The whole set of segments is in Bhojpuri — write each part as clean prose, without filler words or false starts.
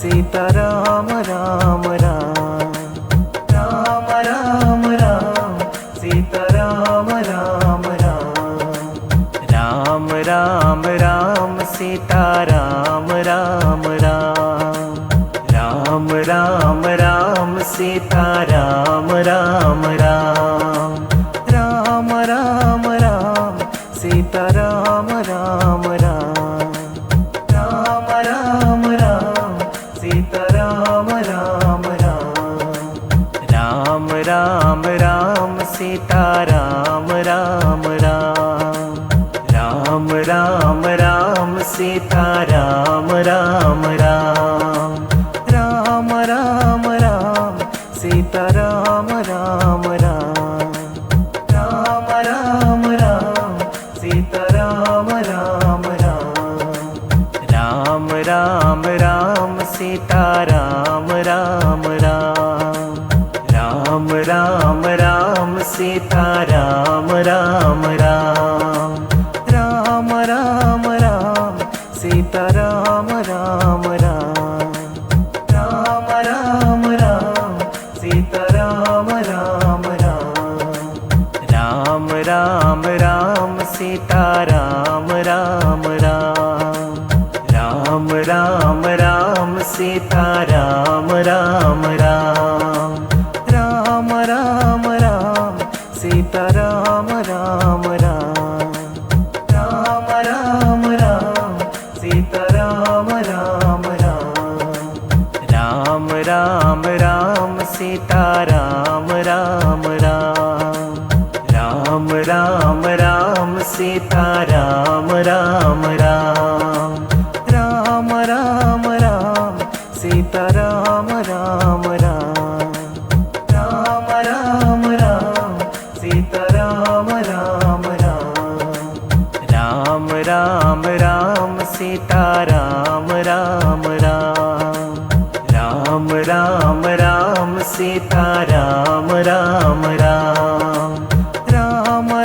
सीताराम राम राम राम राम राम सीताराम राम राम राम राम राम सीताराम राम राम राम राम राम सीताराम राम राम राम राम राम सीताराम राम राम राम राम राम सीताराम राम राम राम राम राम सीताराम राम राम राम राम राम सीताराम राम राम राम राम राम सीताराम राम राम राम राम राम सीताराम राम राम राम राम राम सीताराम राम राम राम राम राम सीताराम राम राम राम राम राम सीताराम राम राम राम राम राम सीताराम राम राम राम राम सीताराम राम राम राम राम सीताराम राम राम राम राम राम सीताराम राम राम राम राम राम सीताराम राम राम राम राम सीताराम राम राम राम राम सीताराम राम राम राम राम सीताराम राम राम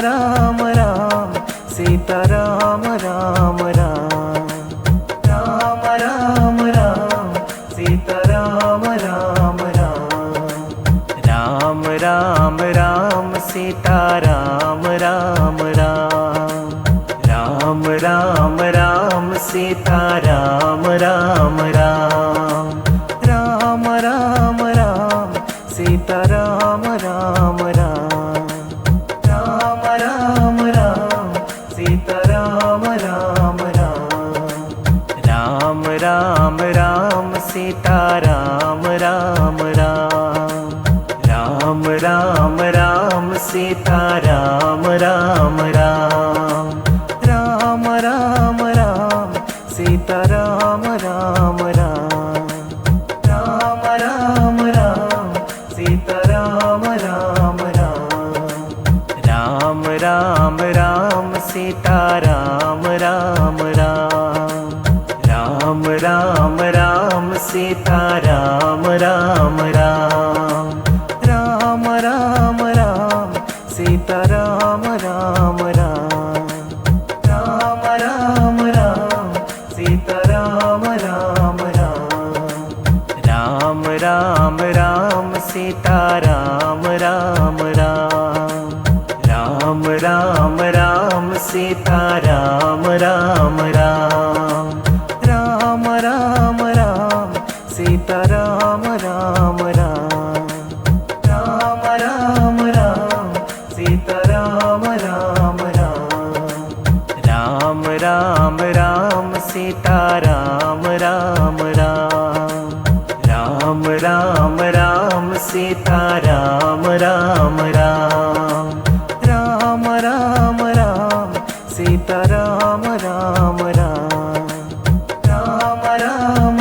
राम राम सीताराम राम राम राम राम सीताराम राम राम राम राम सीताराम राम राम राम राम सीताराम राम राम राम राम सीताराम राम राम राम राम सीताराम राम राम राम राम सीताराम राम राम राम राम सीताराम राम राम राम सीताराम राम राम राम सीताराम राम राम राम सीताराम राम राम राम सीताराम राम राम सीताराम राम राम राम सीताराम राम राम सीताराम राम राम सीताराम राम राम सीताराम राम राम सीताराम राम राम सीताराम राम राम सीताराम राम राम सीताराम राम राम सीताराम राम राम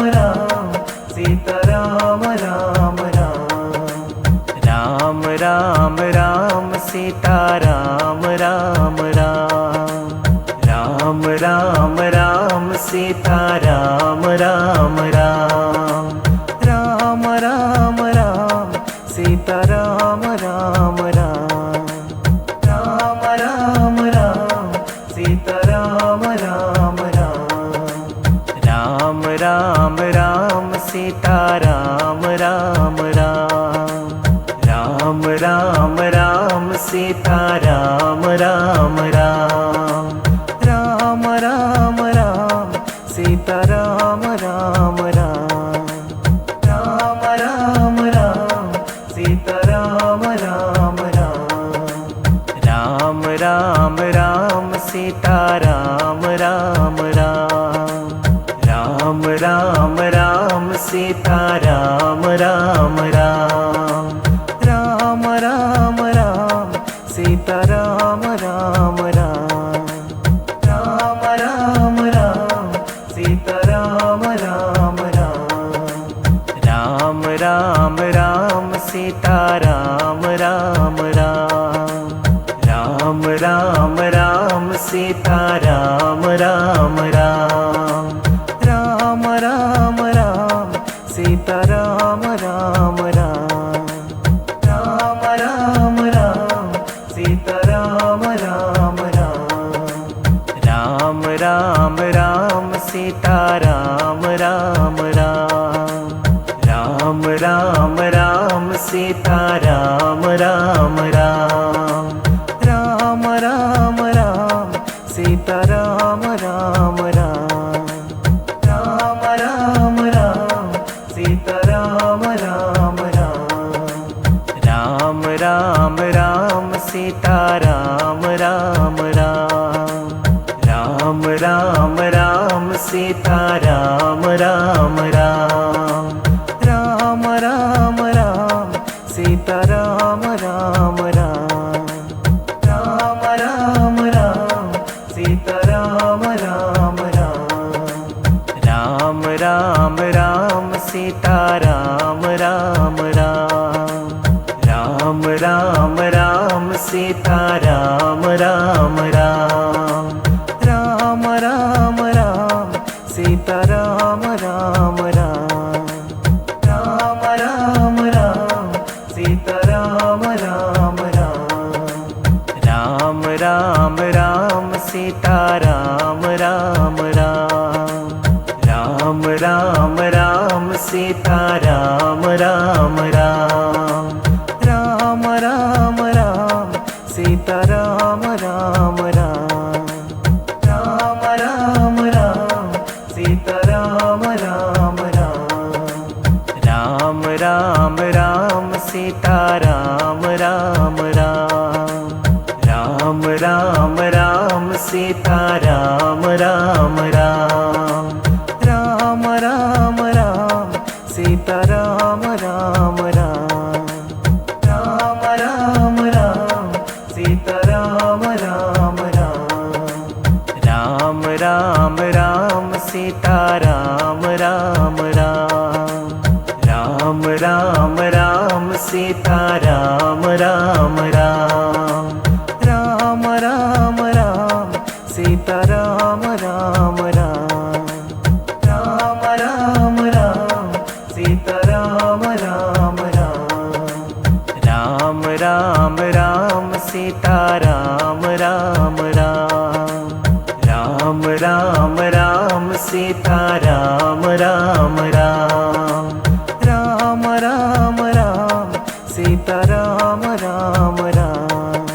सीताराम राम राम सीताराम राम राम सीताराम राम राम सीताराम राम राम सीताराम राम राम सीताराम राम राम सीताराम राम सीताराम राम राम राम राम राम सीताराम राम राम राम राम राम सीताराम राम राम राम राम राम सीताराम राम राम राम राम राम सीताराम राम राम राम राम राम सीताराम राम राम राम राम राम सीताराम राम राम राम राम राम सीताराम राम राम राम राम राम सीताराम राम राम राम राम राम सीताराम राम राम राम राम राम सीताराम राम राम राम राम राम सीताराम राम राम राम राम सीताराम राम राम राम राम राम सीताराम राम राम राम राम राम सीताराम राम राम राम राम राम सीताराम राम राम राम राम सीताराम राम राम राम राम राम सीताराम राम राम राम राम राम सीताराम राम राम राम राम राम सीताराम राम राम राम राम सीताराम राम राम राम राम राम सीताराम राम राम राम राम राम सीताराम राम राम राम राम राम सीताराम राम राम राम राम सीताराम राम राम राम राम राम सीताराम राम राम राम राम राम सीताराम राम राम राम राम राम सीताराम राम राम राम राम सीताराम राम राम राम राम राम सीताराम राम राम राम राम राम सीताराम राम राम राम राम राम सीताराम राम राम राम राम सीताराम राम राम राम राम राम सीताराम राम राम राम राम राम सीताराम राम राम राम राम राम सीताराम राम राम राम राम सीताराम राम राम राम राम राम सीताराम राम राम राम राम राम सीताराम राम राम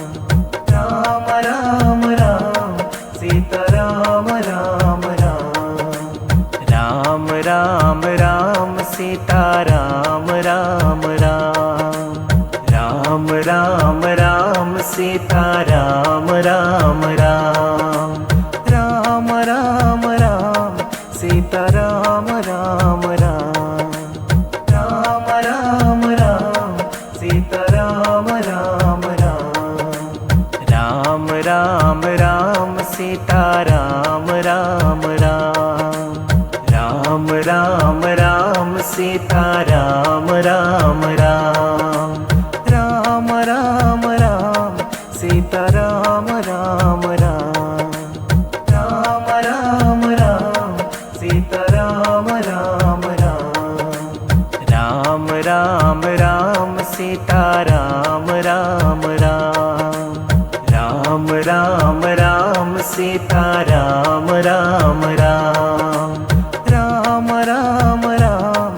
राम राम राम सीताराम राम राम राम राम सीताराम राम राम राम राम राम सीताराम राम राम राम राम राम सीताराम राम राम राम राम राम सीताराम राम राम राम राम सीताराम राम राम राम राम राम सीताराम राम राम राम राम राम सीताराम राम राम राम राम राम सीताराम राम राम राम राम सीताराम राम राम राम राम राम सीताराम राम राम राम राम राम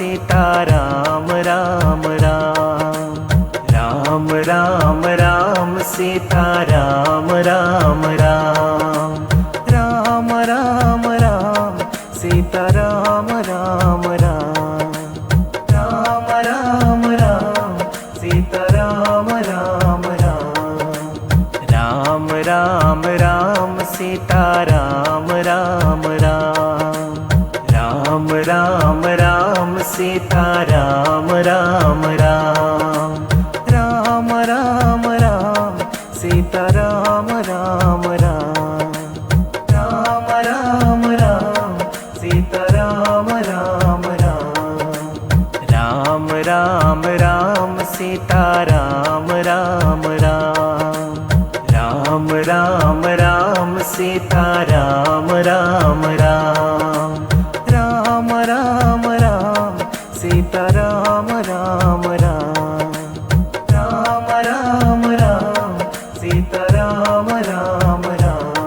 सीताराम राम राम राम राम राम सीताराम राम राम राम राम राम सीताराम राम राम राम राम राम सीताराम राम राम राम राम राम सीताराम राम राम राम राम राम सीताराम राम राम राम राम राम सीताराम राम राम राम राम राम सीताराम राम राम राम राम राम सीताराम राम राम राम राम राम सीताराम राम राम राम राम राम सीताराम राम राम राम राम राम सीताराम राम राम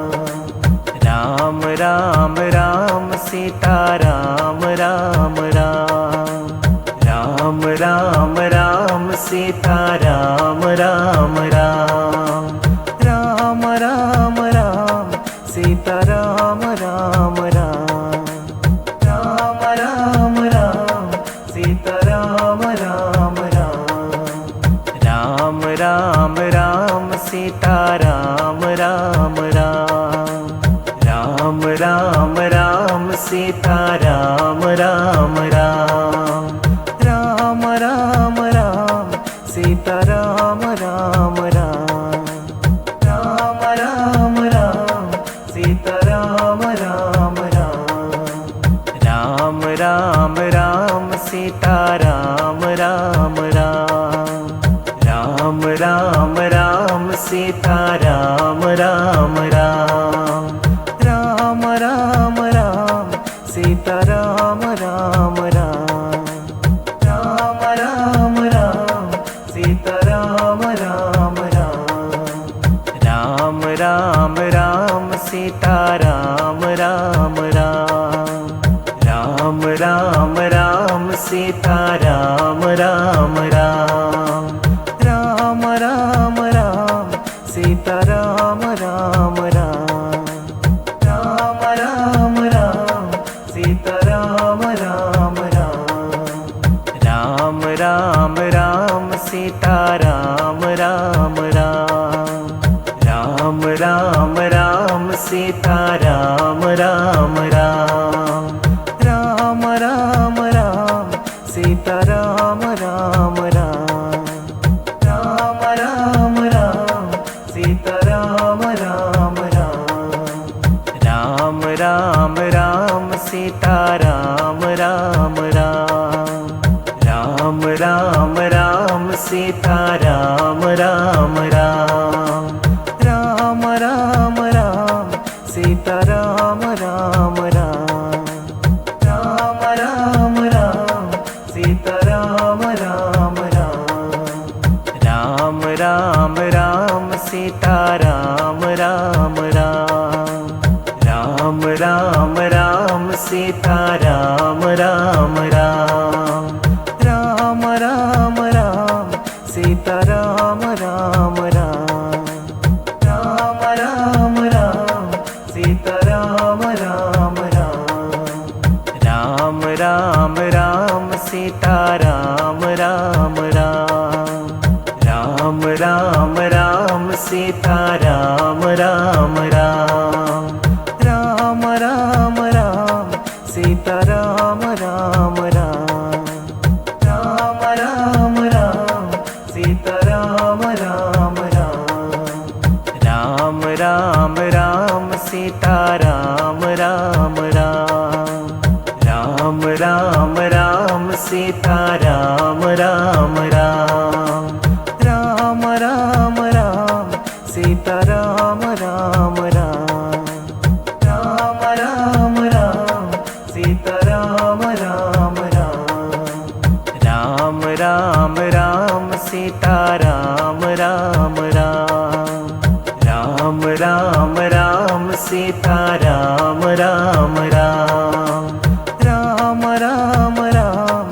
राम राम सीताराम राम राम राम राम राम सीताराम राम राम राम राम राम सीताराम राम राम राम राम राम सीताराम राम राम राम राम सीताराम राम राम राम राम राम सीताराम राम राम राम राम राम सीताराम राम राम राम राम राम सीताराम राम राम राम राम सीताराम राम राम राम राम राम सीताराम राम राम राम राम राम सीताराम राम राम राम राम राम सीताराम राम राम राम राम सीताराम राम राम राम राम राम सीताराम राम राम राम राम राम सीताराम राम राम राम राम राम सीताराम राम राम राम राम सीताराम राम राम राम राम राम सीताराम राम राम राम राम राम सीताराम राम राम राम राम राम सीताराम राम राम राम राम सीताराम राम राम राम राम राम सीताराम राम राम राम राम राम सीताराम राम राम राम राम राम सीताराम राम राम राम राम सीताराम राम राम राम राम राम सीताराम राम राम राम राम राम सीताराम राम राम राम राम राम सीताराम राम राम राम राम सीताराम राम राम राम राम राम सीताराम राम राम राम राम राम सीताराम राम राम राम राम राम सीताराम राम राम राम राम सीताराम राम राम राम राम राम सीताराम राम राम राम राम राम सीताराम राम राम राम राम राम सीताराम राम राम राम राम सीताराम राम राम राम राम राम सीताराम राम राम राम राम राम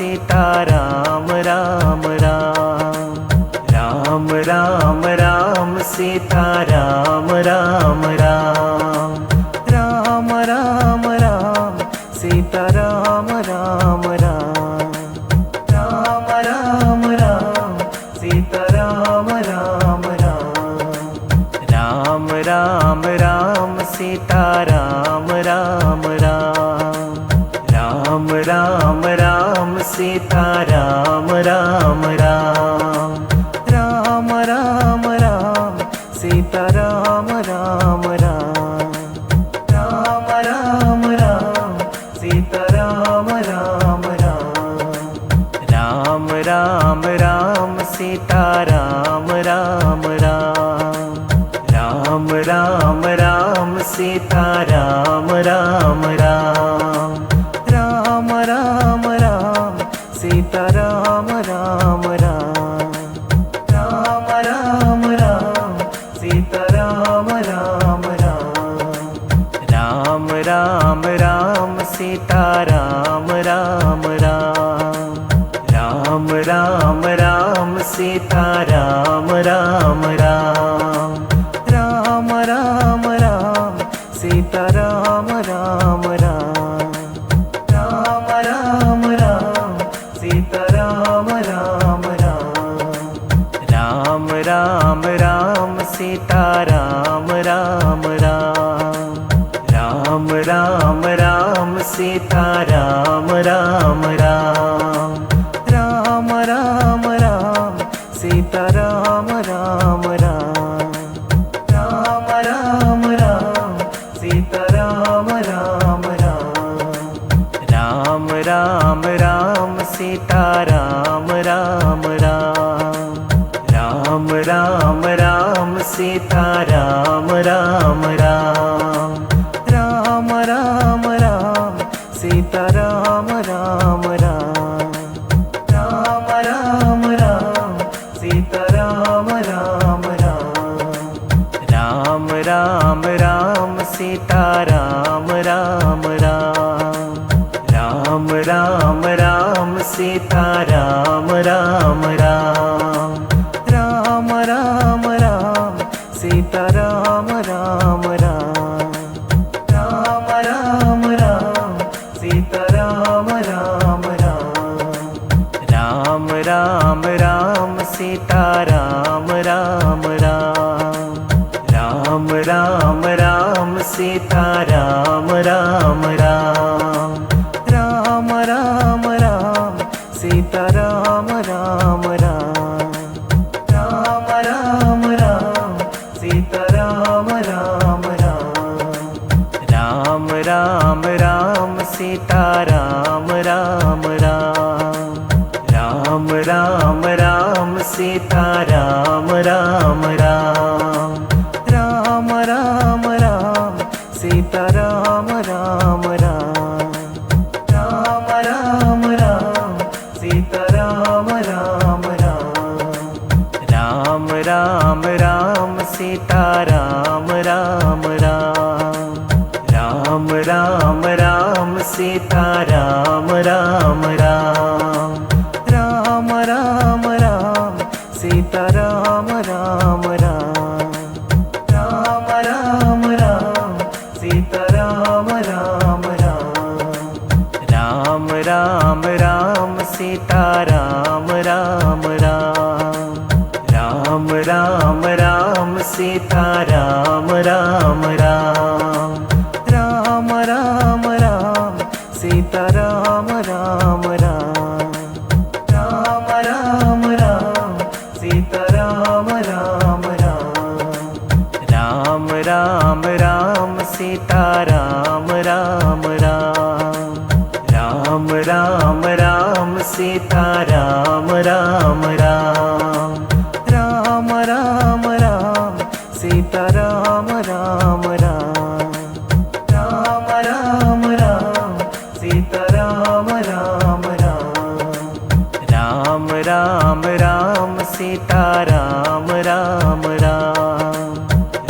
सीताराम राम राम राम राम राम सीताराम राम राम राम राम राम सीताराम राम राम राम राम राम सीताराम राम राम राम राम राम सीताराम राम राम राम राम राम सीताराम राम राम राम राम राम सीताराम राम राम राम राम राम सीताराम राम राम राम राम राम सीताराम राम राम राम राम राम सीताराम राम राम राम राम राम सीताराम राम राम राम राम राम सीताराम राम राम राम राम सीताराम राम राम राम राम राम सीताराम राम राम राम राम राम सीताराम राम राम राम राम राम सीताराम राम राम राम राम सीताराम राम राम राम राम राम सीताराम राम राम राम राम राम सीताराम राम राम राम राम राम सीताराम राम राम राम राम सीताराम राम राम राम राम राम सीताराम राम राम राम राम राम सीताराम राम राम राम राम राम सीताराम राम राम राम राम सीताराम राम राम राम राम राम सीताराम राम राम राम राम राम सीताराम राम राम राम राम राम सीताराम राम राम राम राम सीताराम राम राम राम राम राम सीताराम राम राम राम राम राम सीताराम राम राम राम राम राम सीताराम राम राम राम राम सीताराम राम राम राम राम राम सीताराम राम राम राम राम राम सीताराम राम राम राम राम राम सीताराम राम राम राम राम सीताराम राम राम राम राम राम सीताराम राम राम राम राम राम सीताराम राम राम राम राम राम सीताराम राम राम राम राम सीताराम राम राम राम राम राम सीताराम राम राम राम राम राम सीताराम राम राम राम राम राम सीताराम राम राम राम राम सीताराम राम राम राम राम राम सीताराम राम राम राम राम राम सीताराम राम राम राम राम राम सीताराम राम राम राम राम सीताराम राम राम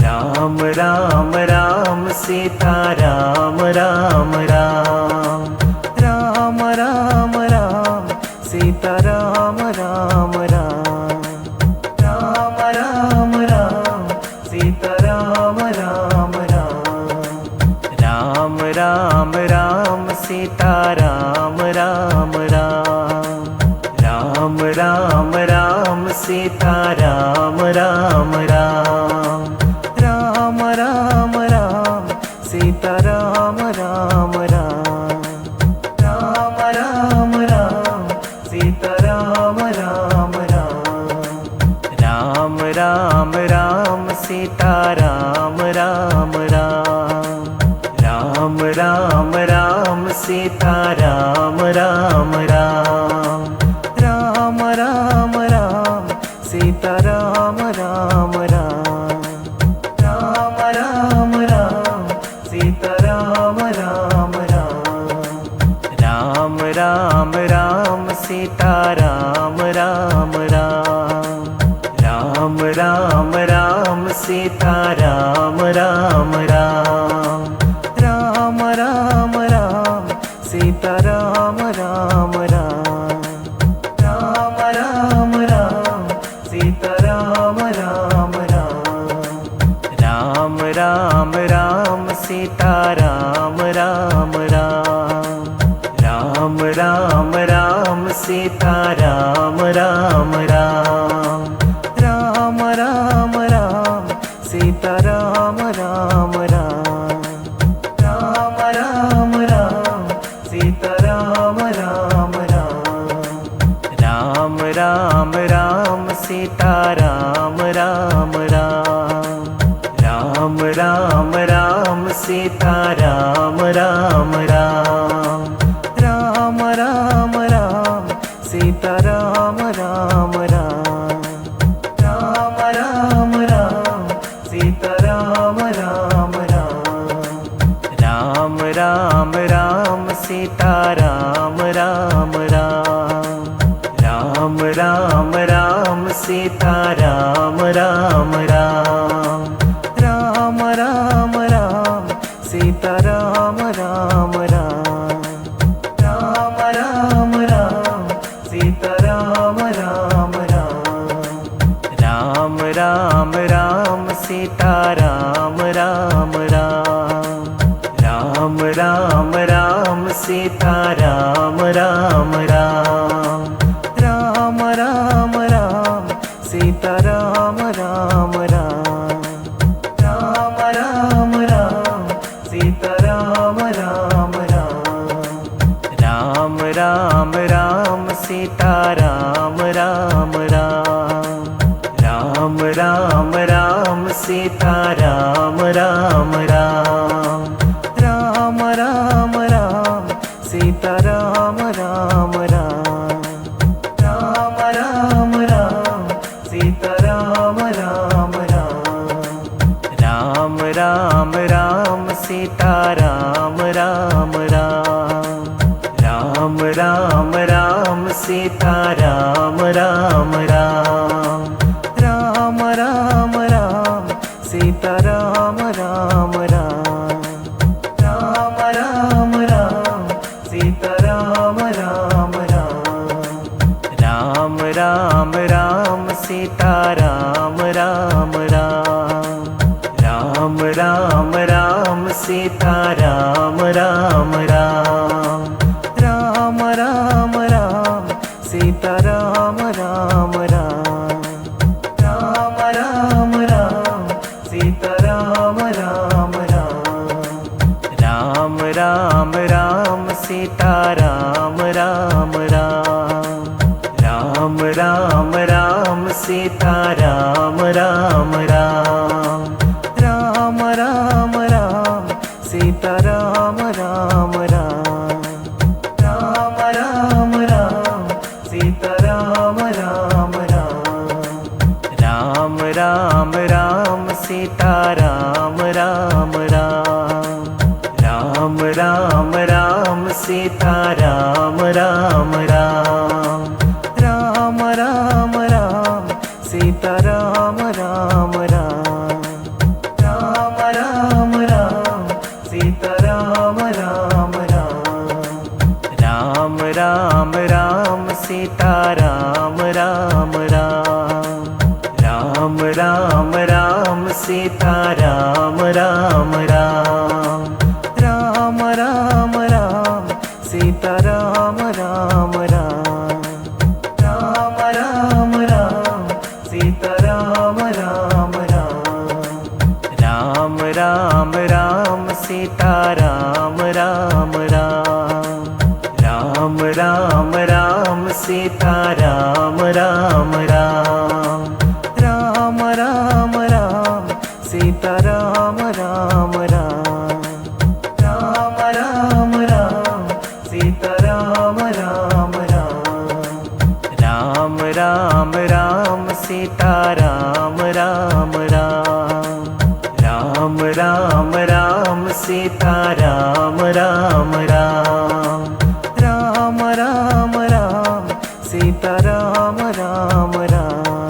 राम राम राम सीताराम राम राम राम राम राम सीताराम राम राम राम राम राम सीताराम राम राम राम राम राम सीताराम राम राम राम राम राम सीताराम राम राम राम राम राम सीताराम राम राम राम राम राम सीताराम राम राम राम राम राम सीताराम राम राम राम राम राम सीताराम राम राम राम राम राम सीताराम राम राम राम राम राम सीताराम राम राम राम राम राम सीताराम राम राम राम राम राम सीताराम राम राम राम राम राम सीताराम राम राम राम राम राम सीताराम राम राम राम राम राम सीताराम राम राम राम राम सीताराम राम राम राम राम राम सीताराम राम राम राम राम राम सीताराम राम राम राम राम राम सीताराम राम राम राम राम सीताराम राम राम राम राम राम सीताराम राम राम राम राम राम सीताराम राम राम राम राम राम सीताराम राम राम राम राम सीताराम राम राम राम राम राम सीताराम राम राम राम राम राम सीताराम राम राम राम राम राम सीताराम राम राम राम राम सीताराम राम राम राम राम राम सीताराम राम राम राम राम राम सीताराम राम राम राम राम राम सीताराम राम राम राम राम सीताराम राम राम राम राम राम सीताराम राम राम राम राम राम सीताराम राम राम राम राम राम सीताराम राम राम राम राम सीताराम राम राम राम राम राम सीताराम राम राम राम राम राम सीताराम राम राम राम राम राम सीताराम राम राम राम राम सीताराम राम राम राम राम राम सीताराम राम राम राम राम राम सीताराम राम राम राम राम राम सीताराम राम राम राम राम सीताराम राम राम राम राम राम सीताराम राम राम राम राम राम सीताराम राम राम राम राम राम सीताराम राम राम राम राम सीताराम राम राम राम राम राम सीताराम राम राम राम राम राम सीताराम राम राम राम राम राम राम राम राम राम राम राम सीता राम राम राम राम राम राम सीता राम राम राम राम राम राम सीता राम राम राम राम राम राम सीता राम राम राम राम राम राम सीता राम राम राम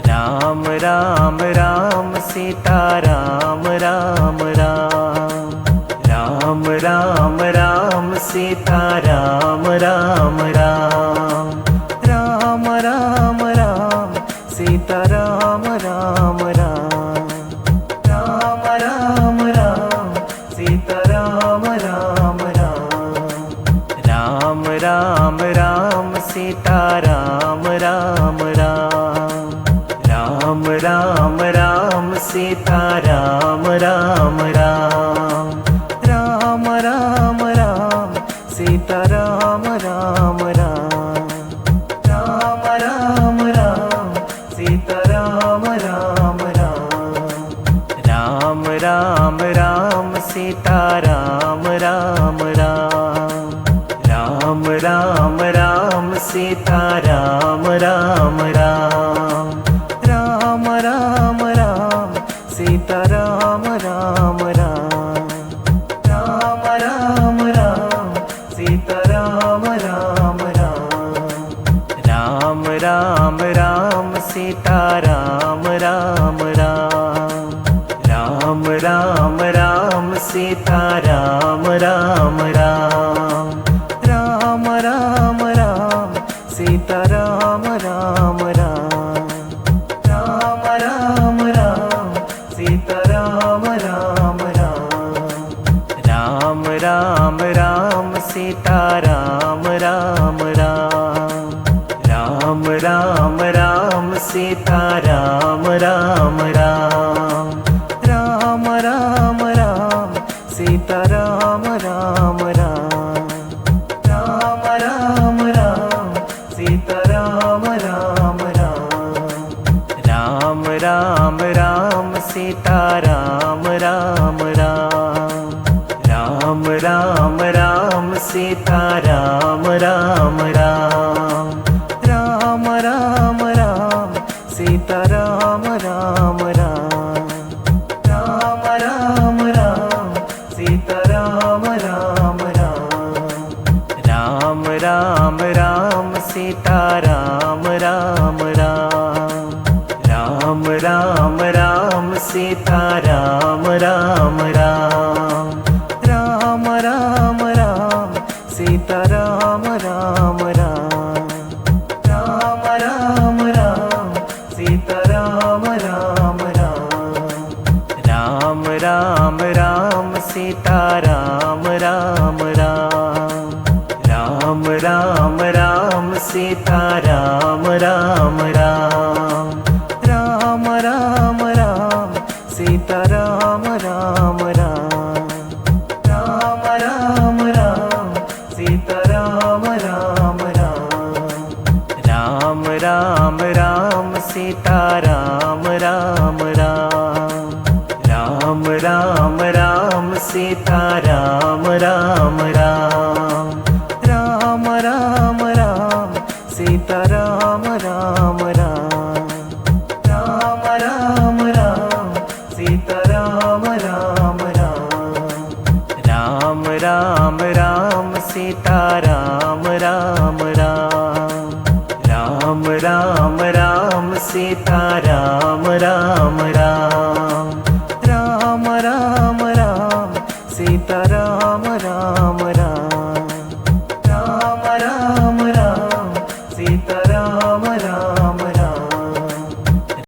राम राम राम सीता राम राम राम राम राम राम सीता राम राम राम राम राम राम सीता राम राम राम राम राम राम सीता राम राम राम राम राम राम सीता राम राम राम राम राम सीता राम राम राम राम राम सीता राम राम राम राम राम राम सीता राम राम राम राम राम राम सीता राम राम राम राम राम सीता राम राम राम राम राम सीता राम राम राम राम राम सीता राम राम राम राम राम सीता राम राम राम राम राम सीता राम राम राम राम राम सीता राम राम राम राम राम सीता राम राम राम राम राम सीता राम राम राम राम राम सीता राम राम राम राम सीता राम राम राम राम राम सीता राम राम राम राम राम सीता राम राम राम राम सीता राम राम राम सीता राम राम राम सीता राम राम राम सीता राम राम राम सीता राम राम राम सीता राम राम राम सीता राम राम राम सीता राम राम राम सीता राम राम राम सीता राम राम राम सीता राम राम राम सीता राम राम राम सीता राम राम राम सीता राम राम राम सीता राम राम राम सीता राम राम राम सीता